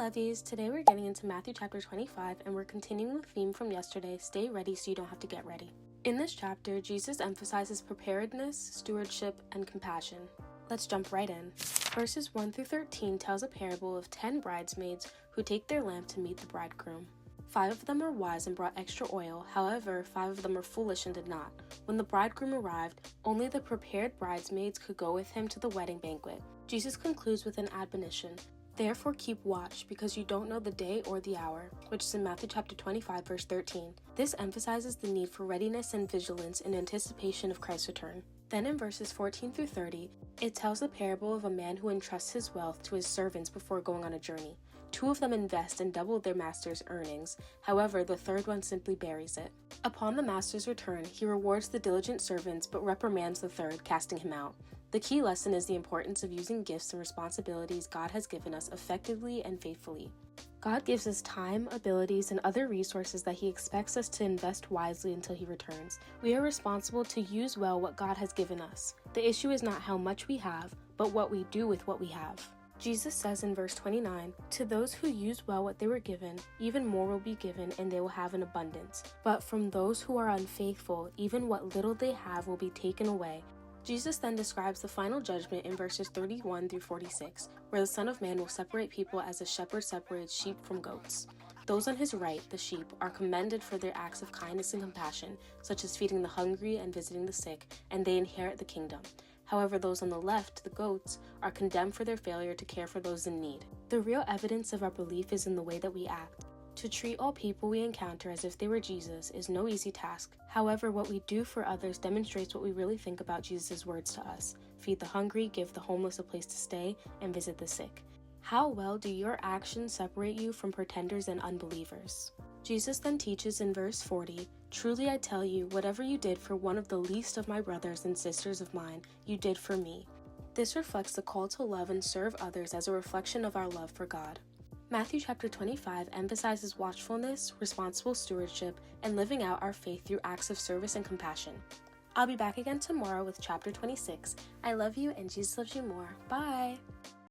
lovies! Today we're getting into Matthew chapter 25 and we're continuing the theme from yesterday, stay ready so you don't have to get ready. In this chapter, Jesus emphasizes preparedness, stewardship, and compassion. Let's jump right in. Verses 1 through 13 tells a parable of 10 bridesmaids who take their lamp to meet the bridegroom. 5 of them were wise and brought extra oil, however, 5 of them were foolish and did not. When the bridegroom arrived, only the prepared bridesmaids could go with him to the wedding banquet. Jesus concludes with an admonition. Therefore keep watch, because you don't know the day or the hour, which is in Matthew chapter 25, verse 13. This emphasizes the need for readiness and vigilance in anticipation of Christ's return. Then in verses 14 through 30, it tells the parable of a man who entrusts his wealth to his servants before going on a journey. 2 of them invest and double their master's earnings, however, the third one simply buries it. Upon the master's return, he rewards the diligent servants but reprimands the third, casting him out. The key lesson is the importance of using gifts and responsibilities God has given us effectively and faithfully. God gives us time, abilities, and other resources that He expects us to invest wisely until He returns. We are responsible to use well what God has given us. The issue is not how much we have, but what we do with what we have. Jesus says in verse 29, "To those who use well what they were given, even more will be given and they will have an abundance. But from those who are unfaithful, even what little they have will be taken away." Jesus then describes the final judgment in verses 31 through 46, where the Son of Man will separate people as a shepherd separates sheep from goats. Those on his right, the sheep, are commended for their acts of kindness and compassion, such as feeding the hungry and visiting the sick, and they inherit the kingdom. However, those on the left, the goats, are condemned for their failure to care for those in need. The real evidence of our belief is in the way that we act. To treat all people we encounter as if they were Jesus is no easy task. However, what we do for others demonstrates what we really think about Jesus' words to us. Feed the hungry, give the homeless a place to stay, and visit the sick. How well do your actions separate you from pretenders and unbelievers? Jesus then teaches in verse 40, "Truly I tell you, whatever you did for one of the least of my brothers and sisters of mine, you did for me." This reflects the call to love and serve others as a reflection of our love for God. Matthew chapter 25 emphasizes watchfulness, responsible stewardship, and living out our faith through acts of service and compassion. I'll be back again tomorrow with chapter 26. I love you and Jesus loves you more. Bye!